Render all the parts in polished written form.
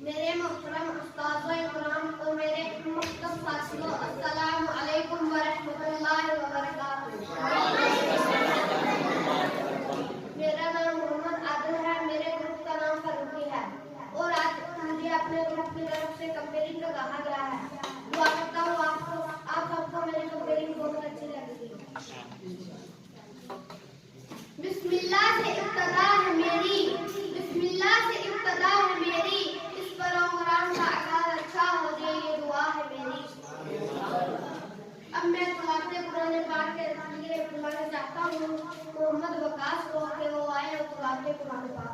मेरे मोहतरम उस्ताद-ए-किराम और मेरे मुख्तरम साथियों, अस्सलामु अलैकुम व रहमतुल्लाहि व बरकातहू। मेरा नाम मोहम्मद आदिल है। मेरे ग्रुप का नाम फारूकी है और आज मुझे अपने ग्रुप की तरफ से कंपेयरिंग का कहा गया है। दुआ करता हूँ आप सबको मेरी कंपेयरिंग बहुत अच्छी लगेगी। बिस्मिल्लाह से इब्तिदा है मेरी, बिस्मिल्लाह से इब्तिदा है मेरी, इस प्रोग्राम का आगाज अच्छा हो जाए ये दुआ है मेरी। अब मैं तिलावत कुरान पाक के लिए बुलाना चाहता हूँ मोहम्मद वकास को कि वो आए और तिलावत कुरान पाक।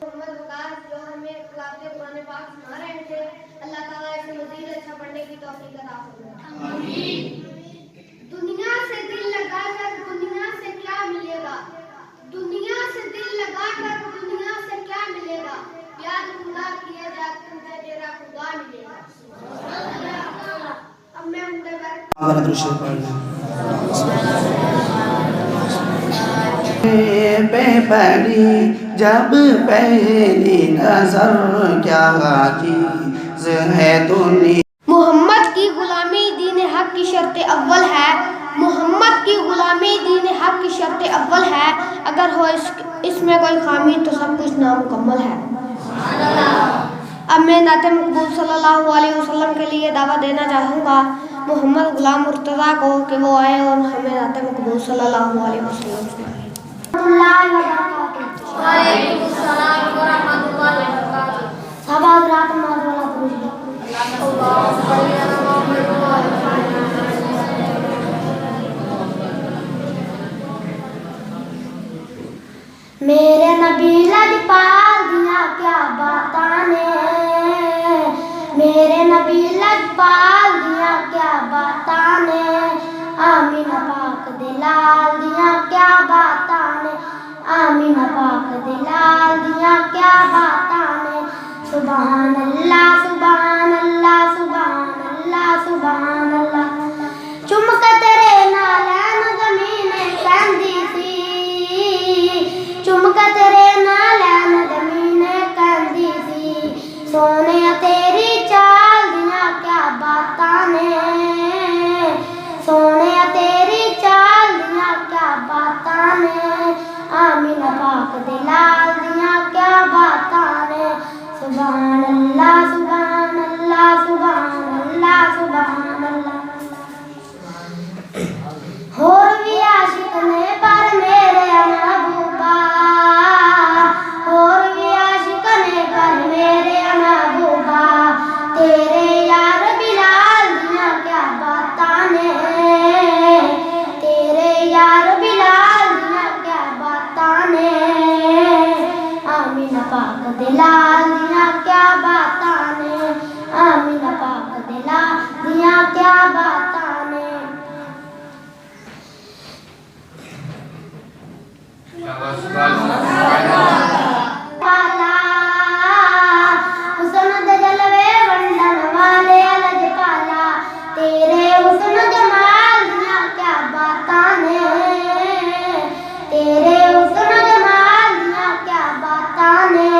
मोहम्मद वकास जो हमें तिलावत कुरान पाक सुना रहे थे, अल्लाह ताला इसे मज़ीद अच्छा पढ़ने की तौफीक अता फरमाए। आमीन। दुनिया से दिल लगाकर दुनिया से क्या मिलेगा, दुनिया से दिल लगाकर दुनिया से क्या मिलेगा, याद खुदा किए जा तुझे तेरा खुदा मिलेगा। अब मैं उनके बारे पे पड़ी जब पहली नजर क्या चीज है दुनिया। मोहम्मद की गुलामी दीन हक की शर्त अव्वल है, मोहम्मद की गुलामी दीन हक की शर्त अव्वल है। अगर हो इसमें कोई खामी तो सब कुछ नामुकम्मल है। अब मैं नाते मकबूल सल्लल्लाहु अलैहि वसल्लम के लिए दावा देना चाहूँगा मोहम्मद गुलाम मुर्तज़ा को कि वो आए और हमें नाते मकबूल सल्लल्लाहु अलैहि वसल्लम सुनाए। मेरे नबी लजपाल दिया क्या बाताने, मेरे नबी लजपाल दिया क्या बाताने, आमीना पाक दिलाल दिया क्या बाताने, आमीना पाक दिलाल दिया क्या बाताने। सुभान अल्लाह सुभान अल्लाह सुभान अल्लाह सुभान अल्लाह। चुमक तेरे नालैन ज़मीने कहंदी सी, चुमक तेरे नालैन ज़मीने कहंदी सी, सोने तेरी चाल दिया क्या बातां ने, सोने तेरी चाल दिया क्या बातां ने, आमीना पाक दिलाल दिया क्या बातां ने। सुभान अल्लाह सुभान अल्लाह सुभान अल्लाह सुभान अल्लाह। होर भी आशिक ने पर मेरे महबूबा, होर भी आशिक ने पर मेरे महबूबा, तेरे यार बिलाल दिया क्या बातां ने, तेरे यार बिलाल दिया क्या बातां ने, आमीना पाक दिलाल दिया क्या बातां ने, आमीना पाक दिलाल दिया क्या बातां ने। हुस्न दे जलवे वंडन वाले अलग पाला, तेरे हुस्न जमाल दिया क्या बातां ने, तेरे हुस्न जमाल दिया क्या बातां ने,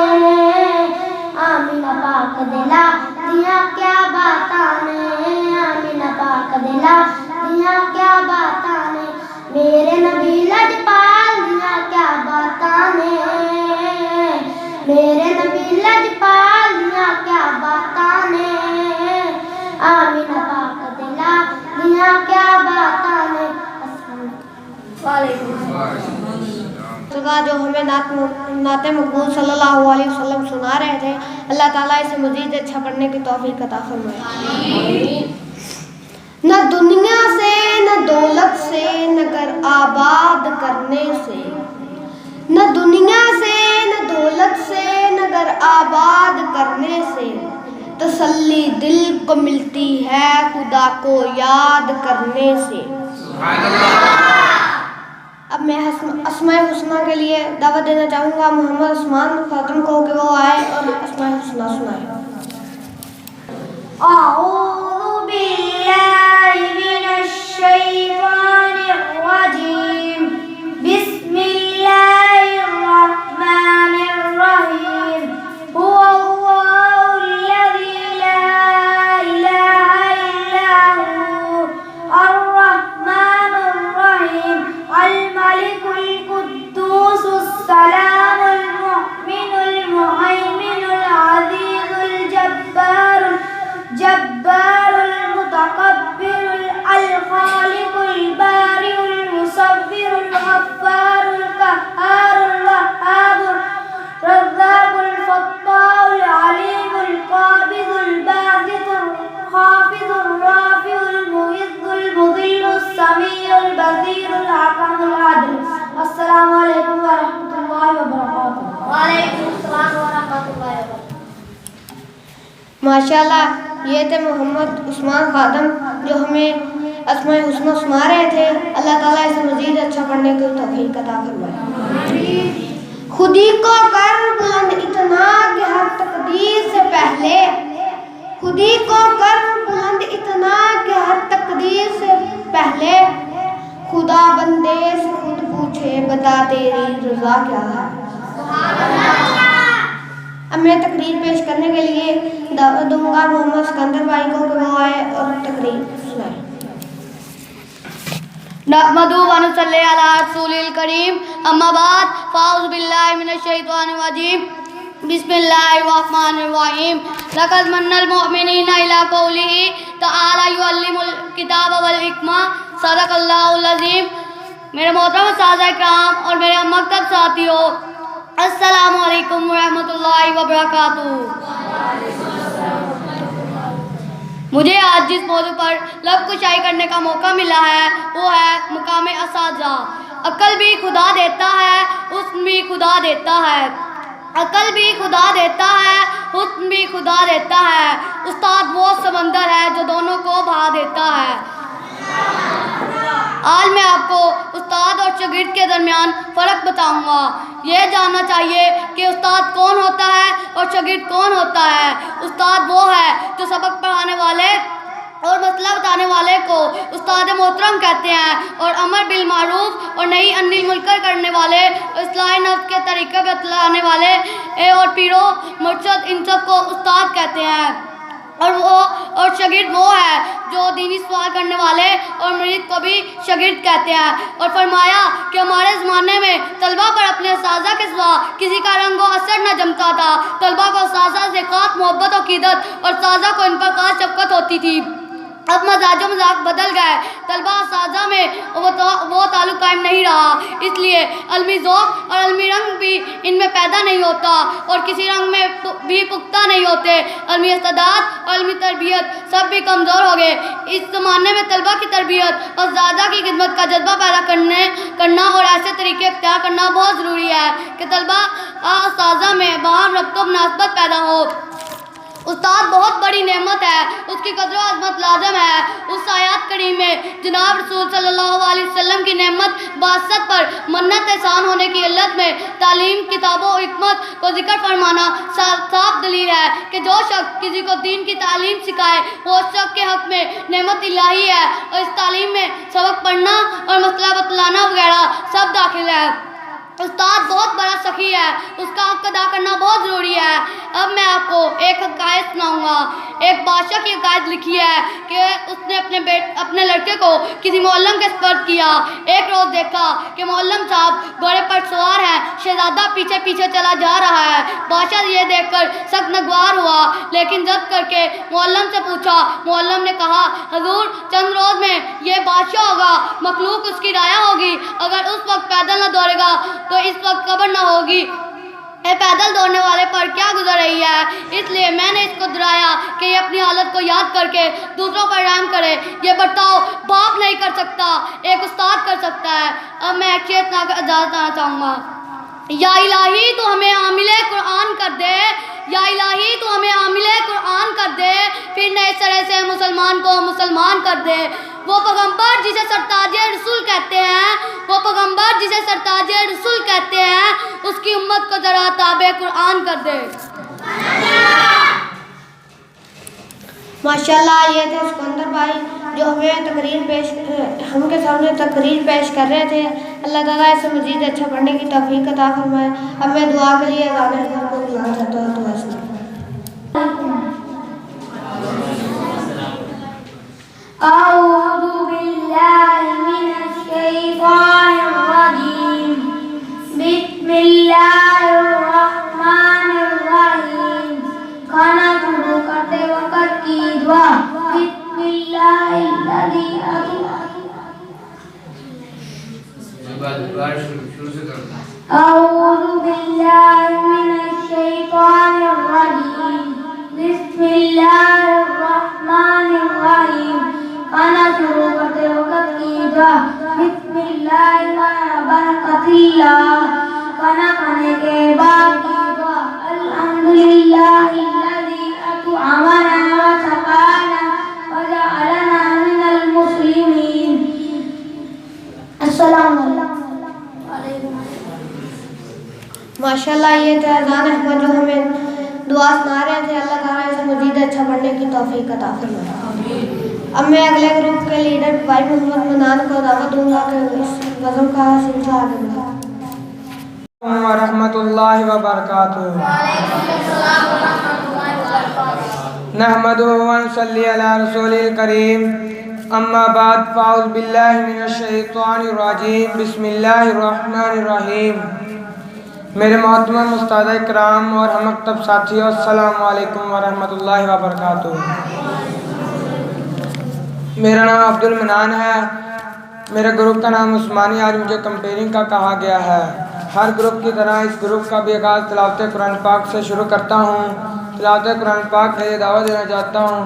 आमीना पाक दिला दिया क्या बातां ने, आमीना पाक दिला दिया क्या बातां ने। मेरे नबी लजपाल दिया क्या बातां ने, लजपाल दियां क्या बातां ने आमीना पाक दे लाल दियां क्या बातां ने। जो हमें नाते मकबूल सल्लल्लाहु अलैहि वसल्लम सुना रहे थे, अल्लाह ताला इसे मज़ीद अच्छा पढ़ने की तौफीक अता फरमाए। न दुनिया से न दौलत से नगर आबाद करने से, न दुनिया से न दौलत से नगर आबाद करने से तसल्ली दिल को मिलती है खुदा को याद करने से। अब मैं अस्माए हुस्ना के लिए दावत देना चाहूँगा मोहम्मद उस्मान खातम को कि वो आए और अस्माए हुस्ना सुनाए। अऊज़ु बिल्लाहि मिनश शैतानिर रजीम। बिस्मिल्लाहिर रहमानिर रहीम। हुवल्लाहुल्लज़ी ला इलाहा इल्ला हु अर्रहमानुर रहीम अल मलिकुल कुद्दूसुस सलामुल मुमिनुल मुहैमिनुल अज़ीज़ुल जब्बारुल मुतकब्बिरुल अल खालिकुल बारिउल मुसव्विरुल गफ्फारुल क़ह्हारुल वह्हाबुर रज़्ज़ाक़ुल फ़त्ताहुल अलीमुल क़ाबिज़ुल बासितुल खाफ़िज़ुर राफ़िउल मुइज़्ज़ुल मुज़िल्लुस समीउल बसीरुल हकीमुल अदल। अस्सलामु अलैकुम व रहमतुल्लाहि व बरकातुहू। व अलैकुम अस्सलाम व रहमतुल्लाहि व बरकातुहू। माशाल्लाह, ये थे मोहम्मद उस्मान खातम जो हमें अस्माए हुस्ना सुना रहे थे। अल्लाह ताला इसे मज़ीद अच्छा पढ़ने की तौफीक अता फरमाए। खुदी को कर बुलंद इतना कि हर तकदीर से पहले, खुदी को कर बुलंद इतना कि हर तकदीर से पहले खुदा बंदे से खुद पूछे बता तेरी रज़ा क्या है। अब मैं तकरीर पेश करने के लिए दावत दूंगा मोहम्मद सिकंदर भाई को कि वो आए और तकरीर सुनाए। नहमदुहु व नसल्ली अला रसूलिल करीम, अम्मा बाद फ़ाऊज़ु बिल्लाहि मिनश शैतानिर रजीम, बिस्मिल्लाहिर रहमानिर रहीम। लक़द मन्नल मुमिनीना इला क़ौलिही तआला युअल्लिमुल किताब वल हिकमा, सदक़ल्लाहुल अज़ीम। मेरे मोहतरम उस्ताद इकराम और मेरे मकतब साथियों, अस्सलामु अलैकुम व रहमतुल्लाहि व बरकातुहू। मुझे आज जिस मौजू पर लब कुशाई करने का मौका मिला है वो है मुकाम असाजा। अक्ल भी खुदा देता है, हुस्न भी खुदा देता है। अक्ल भी खुदा देता है, हुस्न भी खुदा देता है। उस्ताद वो समंदर है जो दोनों को बहा देता है। आज मैं आपको उस्ताद और शागिर्द के दरमियान फ़र्क बताऊंगा। ये जानना चाहिए कि उस्ताद कौन होता है और शागिर्द कौन होता है। उस्ताद वो है जो सबक पढ़ाने वाले और मसला बताने वाले को उस्ताद मोहतरम कहते हैं, और अमर बिल मारूफ और नई अनिल मुनकर करने वाले, इस्लाह नफ्स के तरीके बतलाने वाले और पीरो मुर्शद इन सब को उस्ताद कहते हैं। और शागिर्द वो है जो दीनी सवाल करने वाले और मुरीद को भी शागिर्द कहते हैं। और फरमाया कि हमारे ज़माने में तलबा पर अपने उस्ताज़ा के सिवा किसी का रंग व असर न जमता था। तलबा को उस्ताज़ा से ख़ास मोहब्बत और क़ीदत और उस्ताज़ा को इन पर ख़ास शफ़क़त होती थी। अब मजाजो मजाक बदल गए, तलबा उस्ताज़ा में वो ताल्लुक़ कायम नहीं रहा, इसलिए अलमी ज़ौक़ और अलमी रंग भी इनमें पैदा नहीं होता और किसी रंग में भी पुख्ता नहीं होते। अलमी इस्तेदाद और अलमी तरबियत सब भी कमज़ोर हो गए। इस ज़माने में तलबा की तरबियत और ज़्यादा की खिदमत का जज्बा पैदा करना और ऐसे तरीके इख्तियार करना बहुत ज़रूरी है कि तलबा उस्ताज़ा में बाहम रब्तो मुनासबत पैदा हो। उस्ताद बहुत बड़ी नेमत है, उसकी कदर अज़मत लाज़िम है। उस आयत करीम में जनाब रसूल सल्लल्लाहु अलैहि वसल्लम की नेमत बासत पर मन्नत एहसान होने की इल्लत में तालीम, किताबों और हिकमत को जिक्र फरमाना साफ दलील है कि जो शख्स किसी को दीन की तालीम सिखाए वो उस शख्स के हक़ में नेमत इलाही है, और इस तालीम में सबक पढ़ना और मसला बतलाना वगैरह सब दाखिल है। उस्ताद बहुत बड़ा सखी है, उसका हक़ अदा करना बहुत ज़रूरी है। अब मैं आपको एक हकायत सुनाऊंगा। एक बादशाह की हकायत लिखी है कि उसने अपने लड़के को किसी मुअल्लम के सपुर्द किया। एक रोज़ देखा कि मुअल्लम साहब घोड़े पर सवार हैं, शहजादा पीछे पीछे चला जा रहा है। बादशाह ये देखकर सख्त नगवार हुआ, लेकिन जब्त करके मुअल्लम से पूछा। मुअल्लम ने कहा, हजूर चंद रोज़ में ये बादशाह होगा, मखलूक उसकी राया होगी। अगर उस वक्त पैदल न दौड़ेगा तो इस वक्त कब्र न होगी। पैदल दौड़ने वाले पर क्या गुजर रही है, इसलिए मैंने इसको डराया कि ये अपनी हालत को याद करके दूसरों पर रहम करे। ये बर्ताव बाप नहीं कर सकता, एक उस्ताद कर सकता है। अब मैं एक शेर सुनाकर इजाज़त आना चाहूँगा। या इलाही तू हमें आमिले कुरान कर दे, या इलाही तू हमें आमिले कुरान कर दे, फिर नए तरह से मुसलमान को मुसलमान कर दे। वो पैगम्बर जिसे सरताज रसूल कहते हैं, वो पैगम्बर जिसे सरताज रसूल कहते हैं, उसकी उम्मत को जरा ताबे कुरान कर दे। माशाल्लाह, ये थे सिकंदर भाई जो हमके सामने तकरीर पेश कर रहे थे। अल्लाह ताला इसे मजीद अच्छा पढ़ने की तौफीक अता फरमाए। अब मैं दुआ के लिए गाने को बुलाना चाहता हूँ। दुआ से अऊज़ु बिल्लाहि मिनश शैतानिर रजीम। बिस्मिल्लाहिर रहमानिर रहीम। खाना शुरू करते वक्त की दुआ। बिस्मिल्लाहिल्लज़ी अऊज़ु बिल्लाहि मिनश शैतानिर रजीम। बिस्मिल्लाहिर रहमानिर रहीम। खाना शुरू करते वक्त की दुआ। बिस्मिल्लाह बरकतिल्लाह। खाना खाने के बाद की दुआ। अल्हम्दुलिल्लाहिल्लज़ी अत'अमना व सक़ाना व जअलना मिनल मुस्लिमीन। अस्सलामु अलैकुम। माशाल्लाह, ये थे अज़ान अहमद जो हमें दुआ सुना रहे थे। अल्लाह ताला इसे मजीद अच्छा पढ़ने की तौफीक अता फरमाए। अब मैं अगले ग्रुप के लीडर भाई मोहम्मद मनान को दावत दूंगा कि इस नज़म का सिलसिला आगे बढ़ाएं। व रहमतुल्लाहि व बरकातुहू। नहमदुहु व नसल्ली अला रसूलिल करीम। अम्मा बाद फ़ाउज़ बिल्लाहि मिनश शैतानिर रजीम। बिस्मिल्लाहिर रहमानिर रहीम। मेरे मोहतरम उस्ताद इकराम और हम मकतब साथियों, अस्सलामु अलैकुम व रहमतुल्लाहि व बरकातुहू। मेरा नाम अब्दुल मनान है। मेरे ग्रुप का नाम उस्मानी। आज मुझे कंपेयरिंग का कहा गया है। हर ग्रुप की तरह इस ग्रुप का भी आगाज़ तिलावत कुरान पाक से शुरू करता हूँ। तिलावत कुरान पाक के लिए दावा देना चाहता हूँ।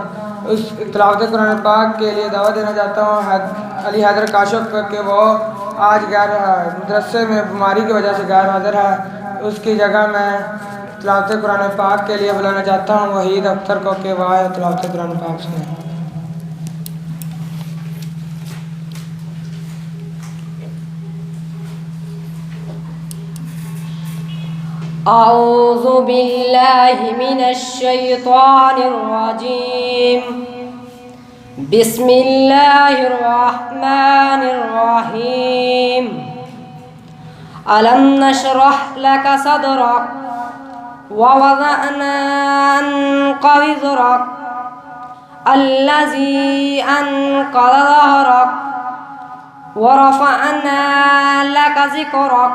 उस तिलावत कुरान पाक के लिए दावा देना चाहता हूँ अली हैदर काशिफ के वो आज मदरसे में बीमारी की वजह से गैर हाजिर है। उसकी जगह मैं तिलावत कुरान पाक के लिए बुलाना चाहता हूँ वहीद अख्तर को कि वह तिलावत कुरान पाक सुने। अऊज़ु बिल्लाहि मिनश शैतानिर रजीम। बिस्मिल्लाहिर रहमानिर रहीम। अलम नशरह लक सदरक व वज़अना अन्का विज़रक अल्लज़ी अन्क़ज़ ज़हरक व रफ़अना लक ज़िक्रक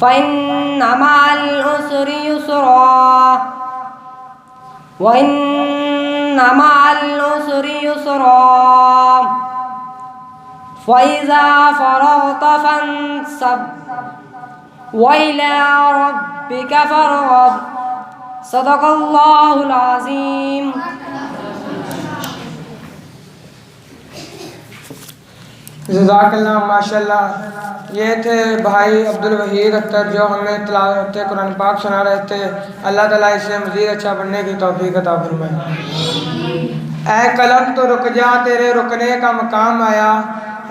फ़इन्न मअल उसरि युस्रा व इन्न मअल उसरि युस्रा फ़इज़ा फ़रग़त फ़ंसब व इला रब्बिक फ़रग़ब। सदक़ल्लाहुल अज़ीम। जज़ाकल्लाह। माशाल्लाह, ये थे भाई अब्दुल वहीद अख्तर जो हमें तिलावत कुरान पाक सुना रहे थे। अल्लाह ताला इसे मज़ीद अच्छा पढ़ने की तौफीक अता फरमाए। ऐ कलम तो रुक जा, तेरे रुकने का मकाम आया।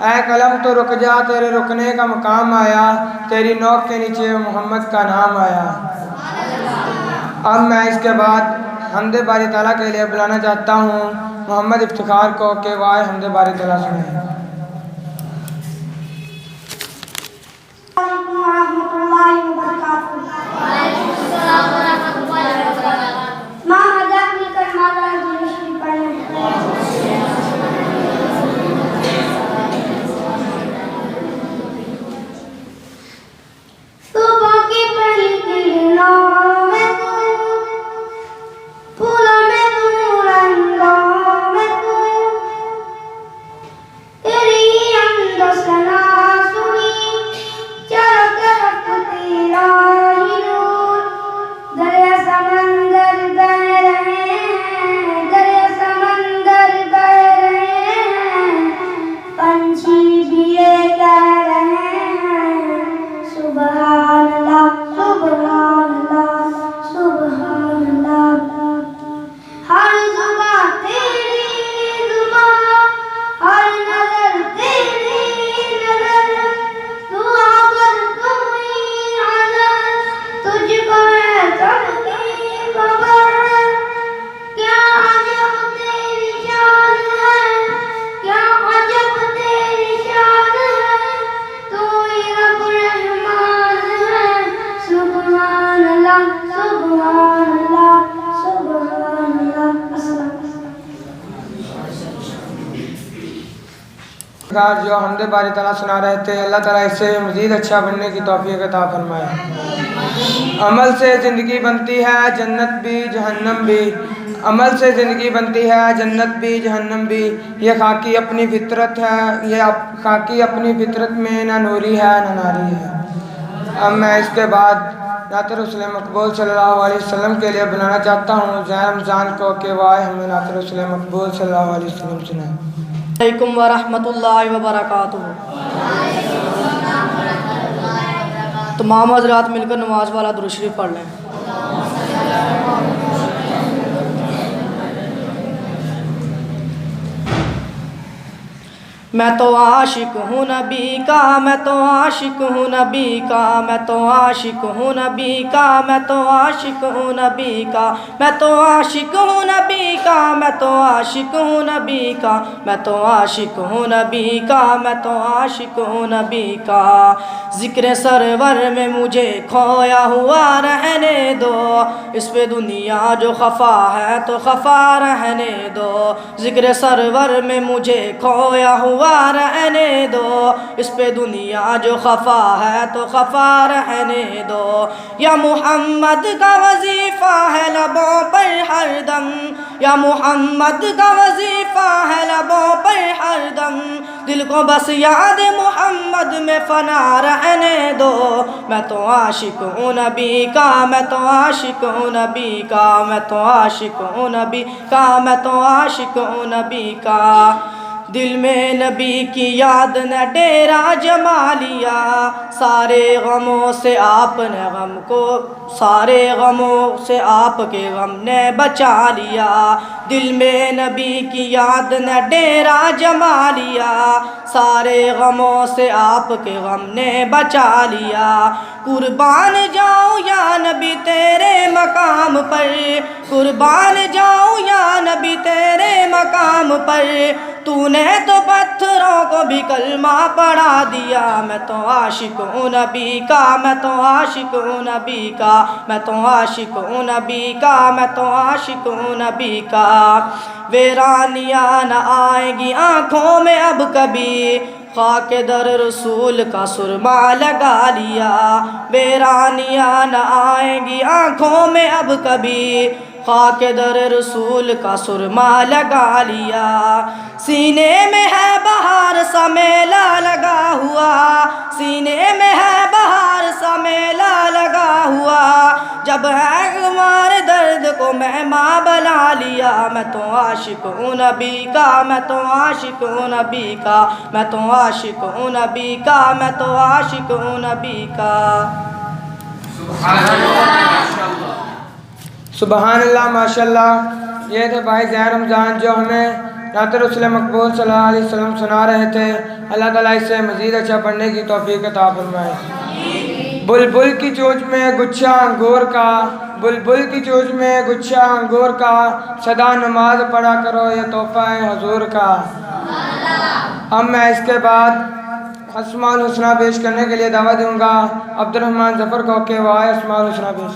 ऐ कलम तो रुक जा, तेरे रुकने का मकाम आया। तेरी नोक के नीचे मोहम्मद का नाम आया। अब मैं इसके बाद हमदे बारी ताला के लिए बुलाना चाहता हूँ मोहम्मद इफ्तिखार को कि वह हमदे बारी ताला सुने। रहमतुल्लाहि व बरकातुहू। सुबहानल्लाह सुबहानल्लाह सुबहानल्लाह। अस्सलाम। जो हमदे बारी ताला सुना रहे थे, अल्लाह ताला इससे मज़ीद अच्छा बनने की तौफीक अता फरमाए। अमल से ज़िंदगी बनती है, जन्नत भी जहन्नम भी। अमल से ज़िंदगी बनती है, जन्नत भी जहन्नम भी। ये खाकी अपनी फितरत है, ये खाकी अपनी फितरत में ना नूरी है ना नारी है। अब मैं इसके बाद नात रसूल मकबूल सल्लल्लाहु अलैहि वसल्लम के लिए बुलाना चाहता हूँ रमज़ान को कि वाह हमें नात रसूल मकबूल सल्लल्लाहु अलैहि वसल्लम सुनाए। अलैकुम व रहमतुल्लाहि व बरकातुहू। तमाम हज़रात मिलकर नमाज वाला दुरूद शरीफ पढ़ लें। मैं तो आशिक हूँ नबी का, मैं तो आशिक हूँ नबी का, मैं तो आशिक हूँ नबी का, मैं तो आशिक हूँ नबी का, मैं तो आशिक हूँ नबी का, मैं तो आशिक हूँ नबी का, मैं तो आशिक हूँ नबी का, मैं तो आशिक हूँ नबी का। ज़िक्र सरवर में मुझे खोया हुआ रहने दो, इस पे दुनिया जो खफा है तो खफा रहने दो। ज़िक्र सरवर में मुझे खोया हुआ रहने दो, इस पे दुनिया जो खफा है तो खफा रहने दो। या मोहम्मद का वजीफ़ा है लबों पर हरदम, या मोहम्मद का वजीफ़ा है लबों पर हरदम। दिल को बस याद मोहम्मद में फ़ना रहने दो। मैं तो आशिक हूँ नबी का, मैं तो आशिक हूँ नबी का, मैं तो आशिक हूँ नबी का, मैं तो आशिक हूँ नबी का। दिल में नबी की याद ने डेरा जमा लिया, सारे गमों से आपने गम को, सारे गमों से आपके गम ने बचा लिया। दिल में नबी की याद ने डेरा जमा लिया, सारे गमों से आपके गम ने बचा लिया। कुर्बान जाऊँ या नबी तेरे मकाम पर, कुर्बान जाऊँ या नबी तेरे मकाम पर। तूने तो पत्थरों को भी कलमा पढ़ा दिया। मैं तो आशिक हूँ नबी का, मैं तो आशिक हूँ नबी का, मैं तो आशिक हूँ नबी का, मैं तो आशिक हूँ नबी का। वीरानियाँ न आएगी आँखों में अब कभी, खाके दर रसूल का सुरमा लगा लिया। वीरानियाँ न आएगी आँखों में अब कभी, खाके दर रसूल का सुरमा लगा लिया। सीने में है बहार सा मेला लगा हुआ, सीने में है बहार सा मेला लगा हुआ। जब है हमारे दर्द को मेहमा बना लिया। मैं तो आशिक हूँ नबी का, मैं तो आशिक हूँ नबी का, मैं तो आशिक हूँ नबी का, मैं तो आशिक हूँ नबी का। सुबहानल्लाह माशाल्लाह। ये थे भाई ज़ैन रमज़ान जो हमें नात रसूल मकबूल सल्लल्लाहु अलैहि वसल्लम सुना रहे थे। अल्लाह ताला इससे मज़ीद अच्छा पढ़ने की तौफीक अता फरमाए। बुलबुल की चोंच में गुच्छा अंगूर का, बुलबुल की चोंच में गुच्छा अंगूर का, सदा नमाज पढ़ा करो ये तोहफ़ा है हुजूर का। अब मैं इसके बाद अस्माउल हुस्ना पेश करने के लिए दावा दूँगा अब्दुर्रहमान ज़फ़र को के वाह अस्माउल हुस्ना पेश।